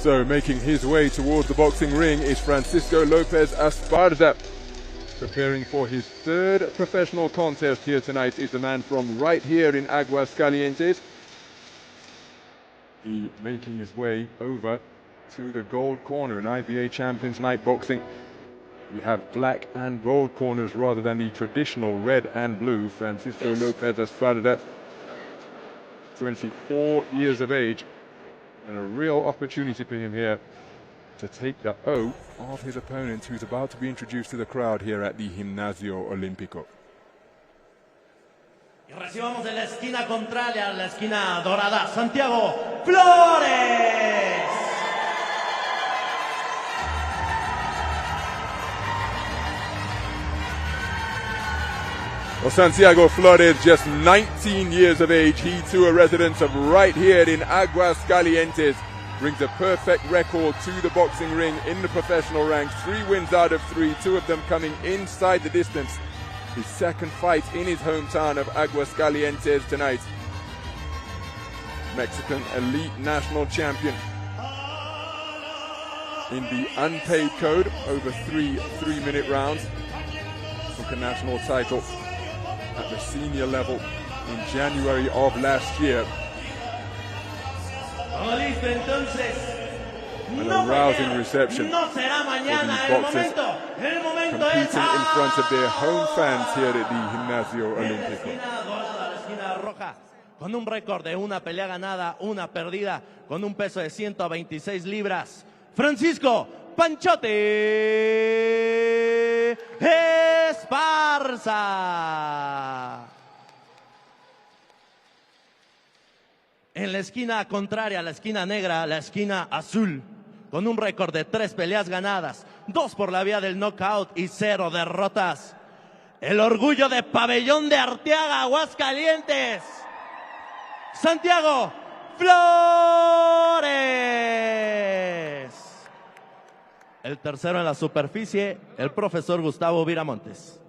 So making his way towards the boxing ring is Francisco Lopez Esparza. Preparing for his third professional contest here tonight is the man from right here in Aguascalientes. He making his way over to the gold corner in IBA Champions Night Boxing. We have black and gold corners rather than the traditional red and blue. Francisco Lopez Esparza, 24 years of age, and a real opportunity for him here to take the O of his opponent, who's about to be introduced to the crowd here at the Gimnasio Olímpico. Y recibamos en la esquina contraria, la esquina dorada, Santiago FLORES. Well, Santiago FLORES, just 19 years of age, he too a resident of right here in Aguascalientes, brings a perfect record to the boxing ring in the professional ranks. 3 wins out of 3, 2 of them coming inside the distance. His second fight in his hometown of Aguascalientes tonight. Mexican elite national champion in the unpaid code, over 3 3-minute rounds. Took a national title at the senior level in January of last year. And a rousing reception for these boxers competing in front of their home fans here at the Gimnasio Olímpico. Con un récord de una pelea ganada, una perdida, con un peso de 126 libras. Francisco Panchote Esparza. En la esquina contraria, la esquina negra, la esquina azul, con un récord de 3 peleas ganadas, 2 por la vía del knockout y 0 derrotas. El orgullo de Pabellón de Arteaga, Aguascalientes, Santiago FLORES. El tercero en la superficie, el profesor Gustavo Viramontes.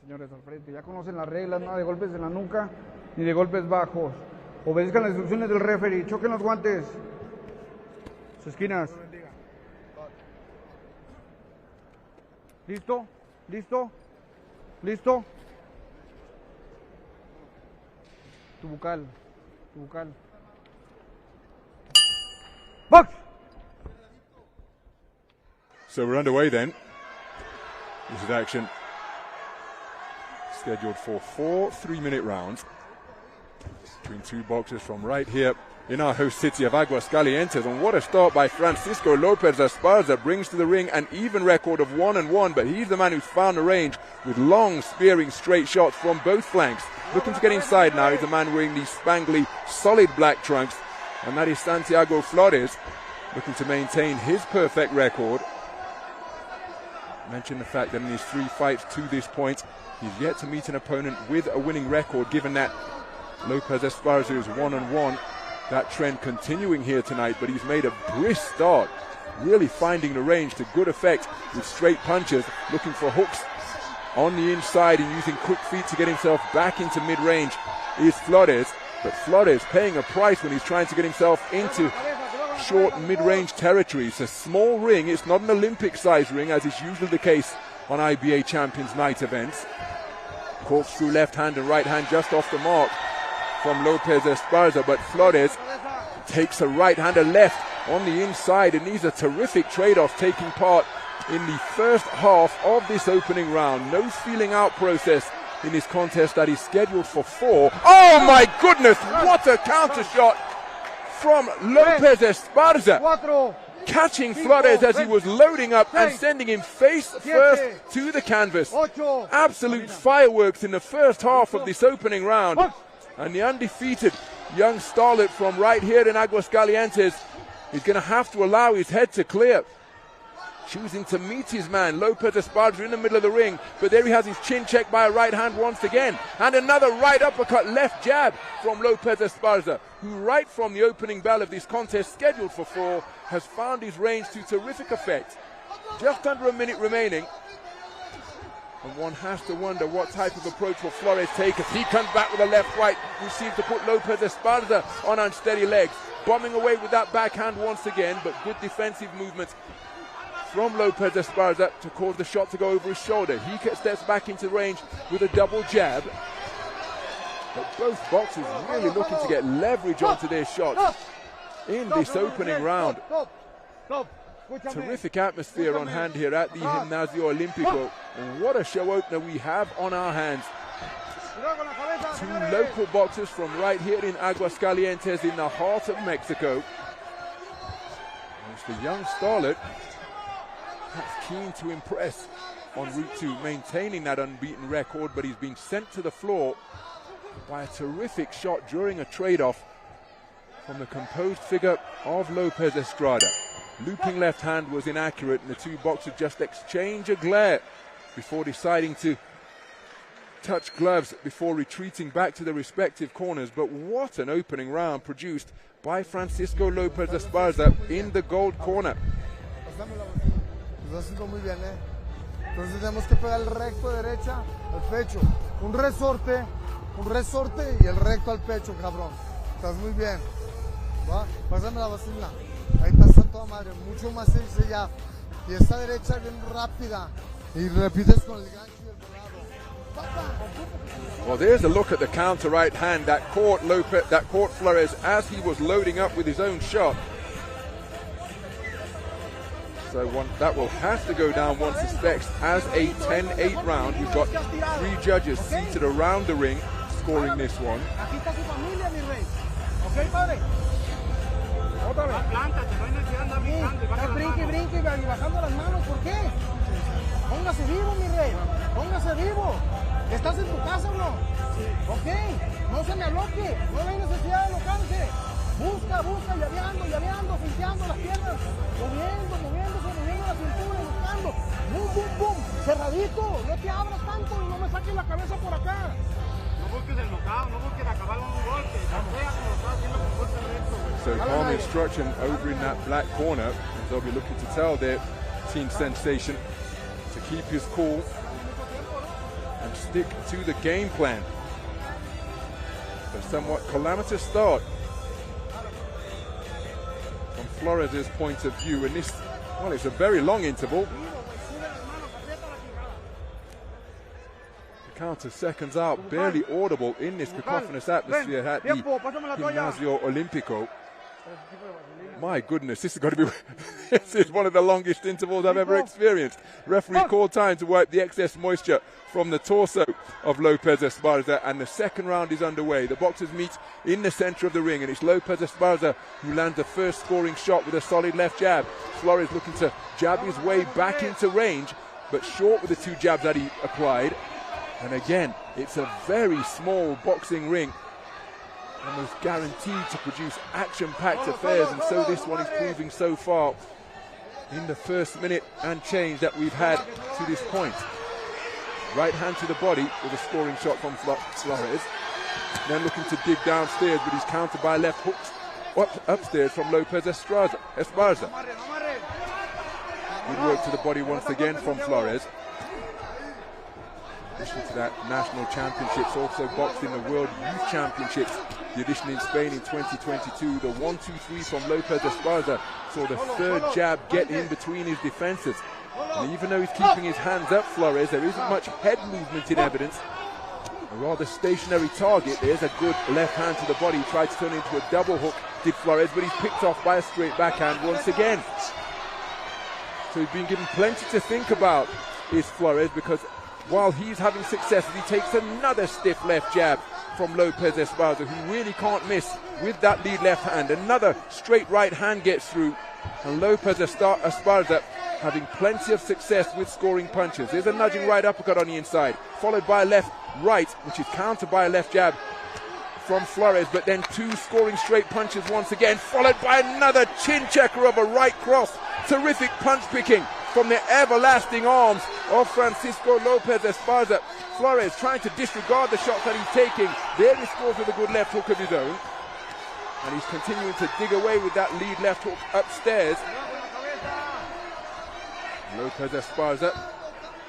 Señores al frente, ya conocen las reglas, nada de golpes en la nuca ni de golpes bajos. Obedezcan las instrucciones del referee, choquen los guantes. Sus esquinas. ¿Listo? ¿Listo? ¿Listo? Tu bucal. Tu bucal. ¡Box! So we're underway then. This is action scheduled for 4 3-minute rounds between 2 boxers from right here in our host city of Aguascalientes. And what a start by Francisco Lopez Esparza. Brings to the ring an even record of 1-1, but he's the man who's found the range with long spearing straight shots from both flanks. Looking to get inside now is the man wearing these spangly solid black trunks, and that is Santiago FLORES, looking to maintain his perfect record. Mention the fact that in his 3 fights to this point, he's yet to meet an opponent with a winning record, given that Lopez Esparza is 1-1. That trend continuing here tonight, but he's made a brisk start, really finding the range to good effect with straight punches, looking for hooks on the inside and using quick feet to get himself back into mid-range is FLORES. But FLORES paying a price when he's trying to get himself into short mid-range territory. It's a small ring, it's not an Olympic-sized ring as is usually the case on IBA Champions Night events. Corkscrew left hand and right hand just off the mark from Lopez Esparza, but FLORES takes a right hand and left on the inside, and these are terrific trade-offs taking part in the first half of this opening round. No feeling out process in this contest that is scheduled for 4. Oh my goodness, what a counter shot from Lopez Esparza, catching FLORES as he was loading up and sending him face first to the canvas. Absolute fireworks in the first half of this opening round. And the undefeated young starlet from right here in Aguascalientes is going to have to allow his head to clear. Choosing to meet his man, Lopez Esparza, in the middle of the ring, but there he has his chin checked by a right hand once again. And another right uppercut, left jab from Lopez Esparza, who right from the opening bell of this contest, scheduled for 4, has found his range to terrific effect. Just under a minute remaining. And one has to wonder what type of approach will FLORES take as he comes back with a left-right, who seems to put Lopez Esparza on unsteady legs. bombing away with that backhand once again, but good defensive movement from Lopez Esparza to cause the shot to go over his shoulder. He steps back into range with a double jab. But both boxers really looking to get leverage onto their shots in this opening round. Terrific atmosphere on hand here at the Gimnasio Olímpico. And what a show opener we have on our hands. Two local boxers from right here in Aguascalientes in the heart of Mexico. It's the young starlet that's keen to impress en route to maintaining that unbeaten record, but he's been sent to the floor by a terrific shot during a trade-off from the composed figure of Lopez Estrada. Looping left hand was inaccurate, and the two boxers just exchange a glare before deciding to touch gloves before retreating back to their respective corners. But what an opening round produced by Francisco Lopez Esparza in the gold corner. Entonces tenemos que pegar el recto derecha al pecho. Un resorte y el recto al pecho, cabrón. Estás muy bien. ¿Va? Pásame la vaselina. Ahí está toda madre. Mucho más sencilla. Y esta derecha bien rápida. Y repites con el gancho y el volado. Well, there's a look at the counter right hand that caught Flores as he was loading up with his own shot. So that will have to go down, one suspects, as a 10-8 round. We've got three judges seated around the ring scoring this one. Brinque y bajando las manos, ¿por qué? Póngase vivo, mi rey, póngase vivo. ¿Estás en tu casa o no? Ok, no se me aloque, no hay necesidad de alocarse. Busca, llaveando, finteando las piernas, moviendo la cintura, buscando. Boom, cerradito, no te abras tanto y no me saques la cabeza por acá. No busques el knockout, no busques acabar un golpe, sea como lo estás haciendo con fuerza recto. So calm instruction over in that black corner, as they'll be looking to tell their team sensation to keep his cool and stick to the game plan. A somewhat calamitous start from Flores' point of view, and this, well, it's a very long interval. The count of seconds out, barely audible in this cacophonous atmosphere at the Gimnasio Olímpico. My goodness, this is going to be this is one of the longest intervals I've ever experienced. Referee called time to wipe the excess moisture from the torso of Lopez Esparza, and the second round is underway. The boxers meet in the center of the ring, and it's Lopez Esparza who lands the first scoring shot with a solid left jab. Flores looking to jab his way back into range, but short with the two jabs that he applied. And again, it's a very small boxing ring, almost guaranteed to produce action-packed affairs, and so this one is proving so far in the first minute and change that we've had to this point. Right hand to the body with a scoring shot from Flores. Then looking to dig downstairs, but he's countered by left hooks upstairs from Lopez Esparza. Good work to the body once again from Flores. In addition to that, national championships, also boxed in the World Youth Championships, the edition in Spain in 2022. The 1-2-3 from Lopez Esparza saw the third jab get in between his defenses. And even though he's keeping his hands up, Flores, there isn't much head movement in evidence. A rather stationary target. There's a good left hand to the body. He tried to turn it into a double hook, did Flores, but he's picked off by a straight backhand once again. So he's been given plenty to think about, is Flores, because while he's having success, he takes another stiff left jab from Lopez Esparza, who really can't miss with that lead left hand. Another straight right hand gets through, and Lopez Esparza having plenty of success with scoring punches. There's a nudging right uppercut on the inside, followed by a left right, which is countered by a left jab from Flores, but then two scoring straight punches once again, followed by another chin checker of a right cross. Terrific punch picking from the everlasting arms of Francisco Lopez Esparza. Flores trying to disregard the shots that he's taking. There he scores with a good left hook of his own. And he's continuing to dig away with that lead left hook upstairs. Lopez Esparza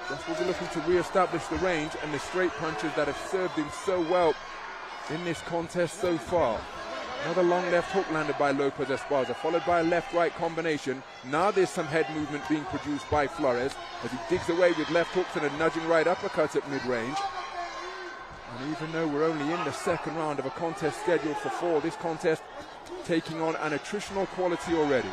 just will be looking to re-establish the range and the straight punches that have served him so well in this contest so far. Another long left hook landed by Lopez Esparza, followed by a left-right combination. Now there's some head movement being produced by Flores as he digs away with left hooks and a nudging right uppercut at mid-range. And even though we're only in the second round of a contest scheduled for 4, this contest taking on an attritional quality already.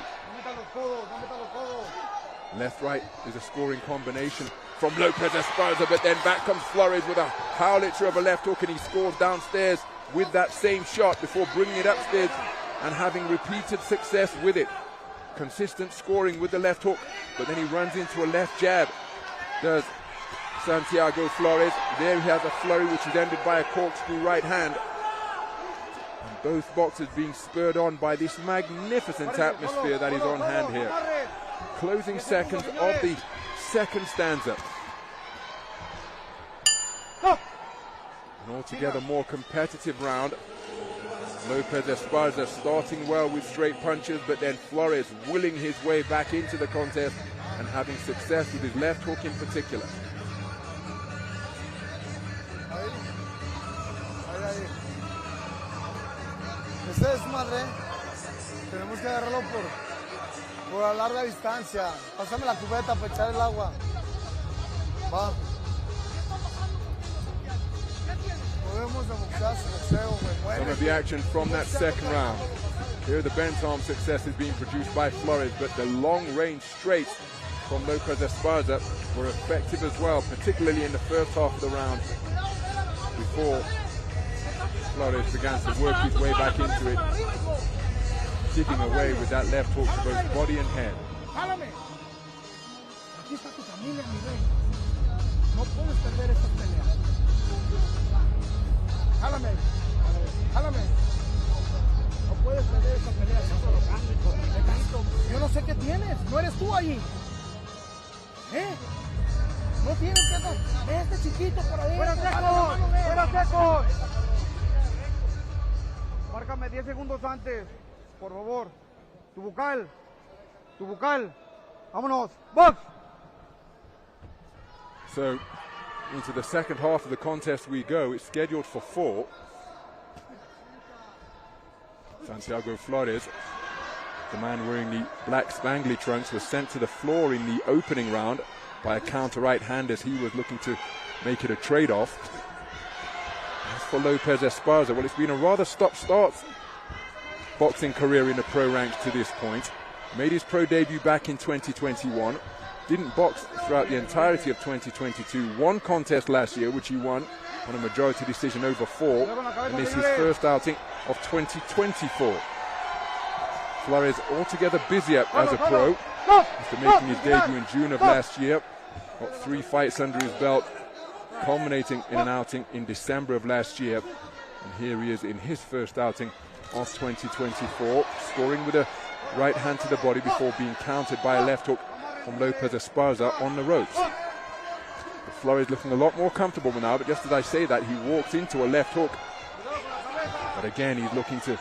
Left-right is a scoring combination from Lopez Esparza, but then back comes Flores with a howitzer of a left hook, and he scores downstairs with that same shot before bringing it upstairs and having repeated success with it. Consistent scoring with the left hook, but then he runs into a left jab. Does Santiago Flores. There he has a flurry which is ended by a corkscrew right hand. And both boxers being spurred on by this magnificent atmosphere that is on hand here. Closing seconds of the second stanza. An altogether more competitive round. Lopez Esparza starting well with straight punches, but then Flores willing his way back into the contest and having success with his left hook in particular. Este desmadre tenemos que agarrarlo por la larga distancia. Pásame la cubeta para echar el agua. Va. Some of the action from that second round. Here the bent arm success is being produced by Flores, but the long-range straights from Lopez Esparza were effective as well, particularly in the first half of the round, before Flores began to work his way back into it, digging away with that left hook to both body and head. Jálame, jálame. No puedes perder esta pelea. Yo no sé qué tienes. No eres tú allí. No tienes que... Este chiquito por ahí. ¡Fuera secos! ¡Fuera secos! Márcame 10 segundos antes, por favor. Tu bucal. Tu bucal. Vámonos. Box! So, into the second half of the contest we go. It's scheduled for 4. Santiago Flores, the man wearing the black spangly trunks, was sent to the floor in the opening round by a counter right hand as he was looking to make it a trade-off. As for Lopez Esparza, well, it's been a rather stop-start boxing career in the pro ranks to this point. Made his pro debut back in 2021. Didn't box throughout the entirety of 2022. One contest last year, which he won on a majority decision over 4. And this is his first outing of 2024. Flores altogether busier as a pro, after making his debut in June of last year. Got 3 fights under his belt, culminating in an outing in December of last year. And here he is in his first outing of 2024, scoring with a right hand to the body before being countered by a left hook from Lopez Esparza on the ropes. Flores looking a lot more comfortable now, but just as I say that, he walks into a left hook. But again, he's looking to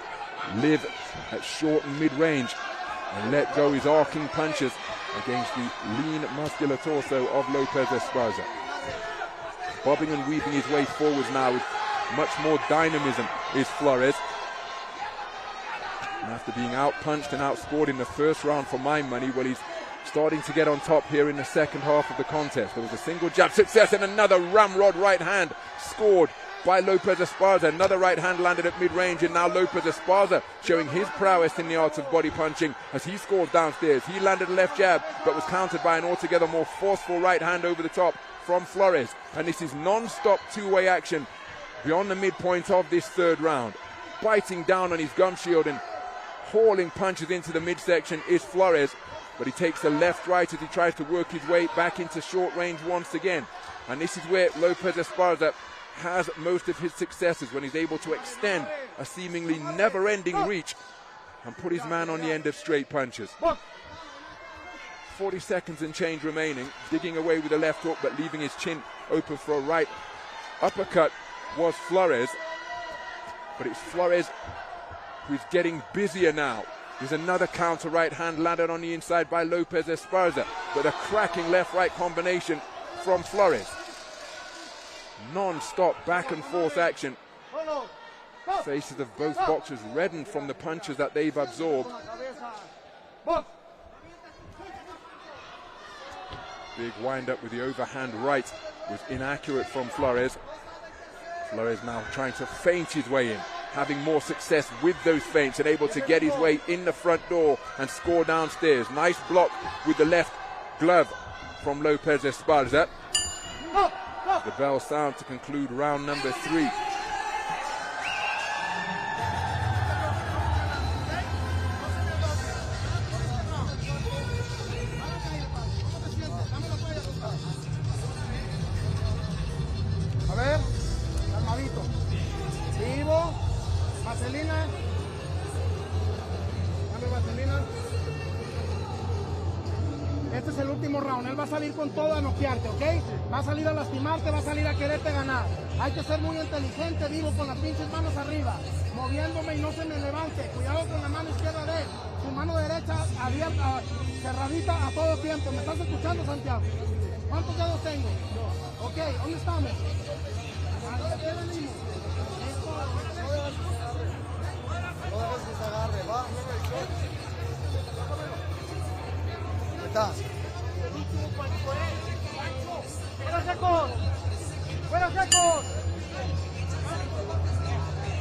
live at short and mid-range and let go his arcing punches against the lean, muscular torso of Lopez Esparza. Bobbing and weaving his way forwards now with much more dynamism is Flores. And after being out-punched and outscored in the first round for my money, well, he's starting to get on top here in the second half of the contest. There was a single jab success and another ramrod right hand scored by Lopez Esparza. Another right hand landed at mid-range, and now Lopez Esparza showing his prowess in the art of body punching as he scores downstairs. He landed a left jab but was countered by an altogether more forceful right hand over the top from Flores. And this is non-stop two-way action beyond the midpoint of this third round. Biting down on his gum shield and hauling punches into the midsection is Flores. But he takes a left-right as he tries to work his way back into short range once again. And this is where Lopez Esparza has most of his successes, when he's able to extend a seemingly never-ending reach and put his man on the end of straight punches. 40 seconds and change remaining, digging away with a left hook but leaving his chin open for a right uppercut was Flores. But it's Flores who's getting busier now. There's another counter right hand landed on the inside by Lopez Esparza, but a cracking left-right combination from Flores. Non-stop back and forth action Faces of both boxers reddened from the punches that they've absorbed. Big wind up with the overhand right was inaccurate from Flores. Flores now trying to feint his way in, having more success with those feints and able to get his way in the front door and score downstairs. Nice block with the left glove from Lopez Esparza. The bell sounds to conclude round number 3. A ver, calmadito. Vivo. Vaselina. Dame vaselina. Este es el último round. Él va a salir con todo a noquearte, ¿ok? Va a salir a lastimarte, va a salir a quererte ganar. Hay que ser muy inteligente, Vivo, con las pinches manos arriba. Moviéndome y no se me levante. Cuidado con la mano izquierda de él. Su mano derecha abierta, cerradita a todo tiempo. ¿Me estás escuchando, Santiago? ¿Cuántos dedos tengo? Ok, ¿dónde estamos? Aquí venimos. No dejes que se agarre, va. Está. ¡Fuera secos! ¡Fuera secos!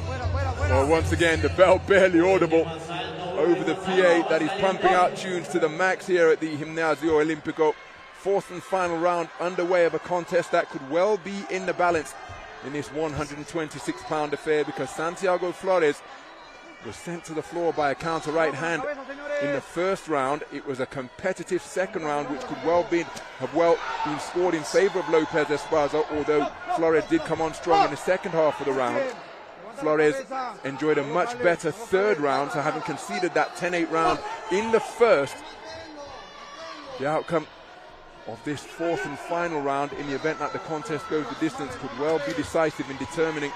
Fuera, fuera, fuera. Well, once again, the bell barely audible over the PA that is pumping out tunes to the max here at the Gimnasio Olimpico. 4th and final round underway of a contest that could well be in the balance in this 126-pound affair, because Santiago Flores was sent to the floor by a counter right hand in the first round. It was a competitive second round which could have been scored in favor of Lopez Esparza, although Flores did come on strong in the second half of the round. Flores enjoyed a much better third round, so having conceded that 10-8 round in the first, the outcome of this 4th and final round, in the event that the contest goes the distance, could well be decisive in determining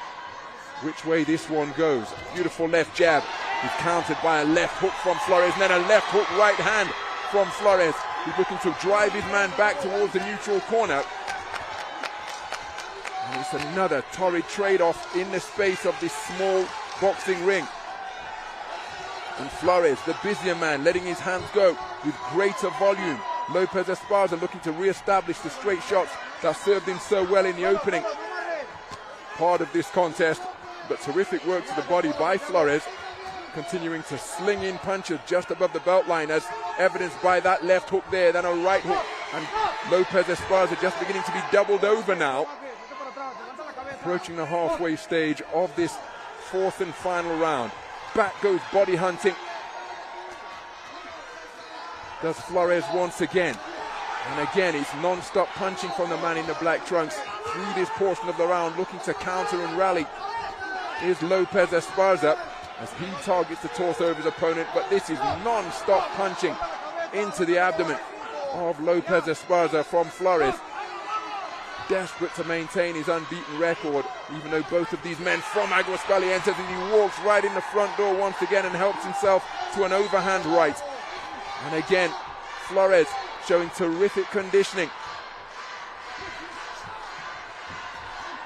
which way this one goes. Beautiful left jab is countered by a left hook from Flores, and then a left hook right hand from Flores. He's looking to drive his man back towards the neutral corner. And it's another torrid trade-off in the space of this small boxing ring. And Flores, the busier man, letting his hands go with greater volume. Lopez Esparza looking to re-establish the straight shots that served him so well in the opening part of this contest. But terrific work to the body by Flores, continuing to sling in punches just above the belt line, as evidenced by that left hook there, then a right hook. And Lopez Esparza just beginning to be doubled over now, approaching the halfway stage of this 4th and final round. Back goes body hunting. Does Flores once again. And again, it's non-stop punching from the man in the black trunks through this portion of the round, looking to counter and rally is Lopez Esparza as he targets the torso of his opponent, but this is non-stop punching into the abdomen of Lopez Esparza from Flores. Desperate to maintain his unbeaten record, even though both of these men from Aguascalientes, and he walks right in the front door once again and helps himself to an overhand right. And again, Flores showing terrific conditioning,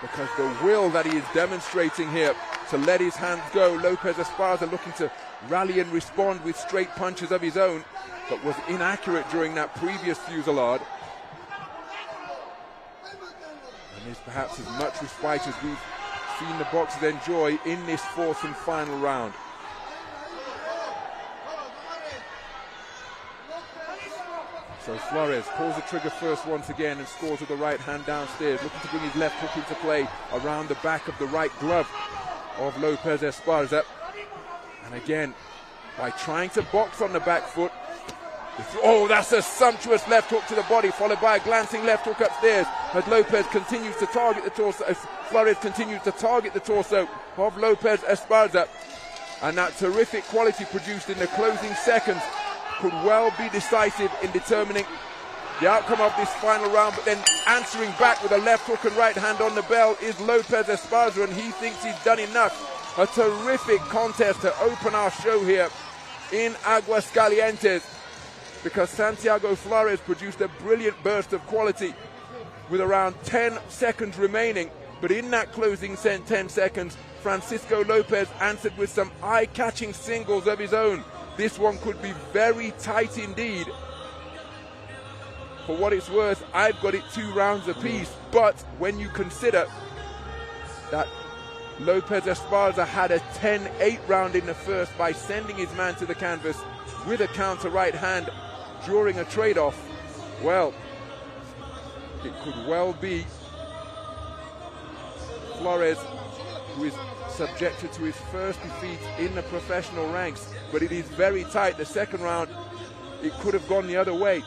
because the will that he is demonstrating here to let his hands go. Lopez Esparza looking to rally and respond with straight punches of his own, but was inaccurate during that previous fusillade. And is perhaps as much respite as we've seen the boxers enjoy in this 4th and final round. So Flores pulls the trigger first once again and scores with the right hand downstairs, looking to bring his left hook into play around the back of the right glove of Lopez Esparza. And again, by trying to box on the back foot, oh, that's a sumptuous left hook to the body, followed by a glancing left hook upstairs as Lopez continues to target the torso, as Flores continues to target the torso of Lopez Esparza. And that terrific quality produced in the closing seconds could well be decisive in determining the outcome of this final round. But then answering back with a left hook and right hand on the bell is Lopez Esparza, and he thinks he's done enough. A terrific contest to open our show here in Aguascalientes, because Santiago Flores produced a brilliant burst of quality with around 10 seconds remaining But in that closing 10 seconds, Francisco Lopez answered with some eye-catching singles of his own. This one could be very tight indeed. For what it's worth, I've got it 2 rounds apiece, but when you consider that Lopez Esparza had a 10-8 round in the first by sending his man to the canvas with a counter right hand during a trade-off, well, it could well be Flores who is subjected to his first defeat in the professional ranks, but it is very tight. The second round, it could have gone the other way.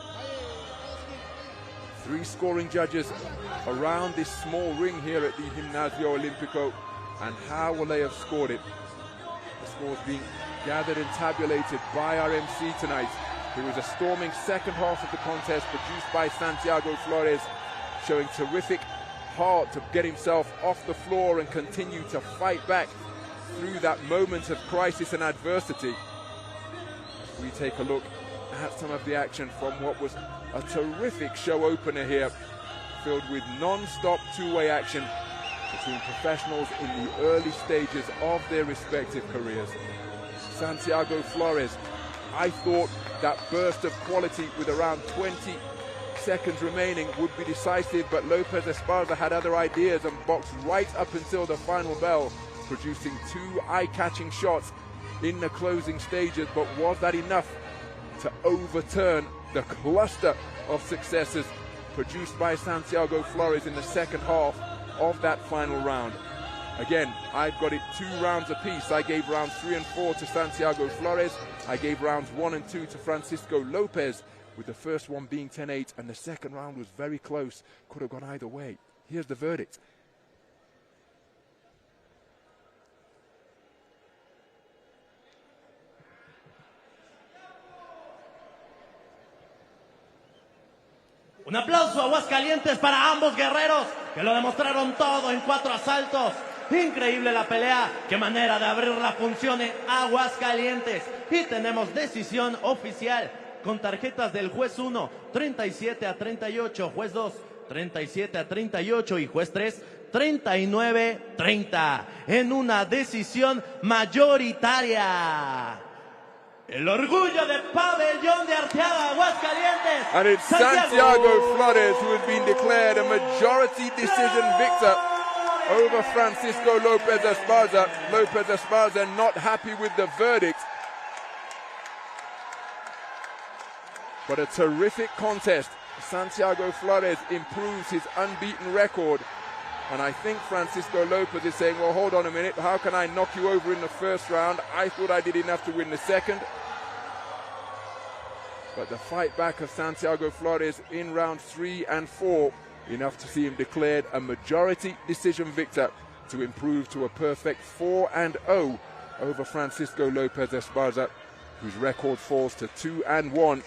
3 scoring judges around this small ring here at the Gimnasio Olimpico, and how will they have scored it? The scores being gathered and tabulated by our MC tonight. It was a storming second half of the contest produced by Santiago Flores, showing terrific heart to get himself off the floor and continue to fight back through that moment of crisis and adversity. We take a look at some of the action from what was a terrific show opener here, filled with non-stop two-way action between professionals in the early stages of their respective careers. Santiago Flores, I thought that burst of quality with around 20 seconds remaining would be decisive, but Lopez Esparza had other ideas and boxed right up until the final bell, producing 2 eye-catching shots in the closing stages. But was that enough to overturn the cluster of successes produced by Santiago Flores in the second half of that final round? Again, I've got it 2 rounds apiece. I gave rounds 3 and 4 to Santiago Flores. I gave rounds 1 and 2 to Francisco Lopez, with the first one being 10-8, and the second round was very close. Could have gone either way. Here's the verdict. Un aplauso a Aguascalientes para ambos guerreros, que lo demostraron todo en 4 asaltos. Increíble la pelea, qué manera de abrir la función en Aguascalientes. Y tenemos decisión oficial con tarjetas del juez 1, 37-38, juez 2, 37-38 y juez 3, 39-30, en una decisión mayoritaria. El orgullo del pabellón de Arteaga, Aguascalientes. And it's Santiago Flores who has been declared a majority decision victor over Francisco Lopez Esparza. Lopez Esparza not happy with the verdict. But a terrific contest. Santiago Flores improves his unbeaten record. And I think Francisco Lopez is saying, well, hold on a minute. How can I knock you over in the first round? I thought I did enough to win the second. But the fight back of Santiago Flores in rounds 3 and 4, enough to see him declared a majority decision victor to improve to a perfect 4-0 over Francisco Lopez Esparza, whose record falls to 2-1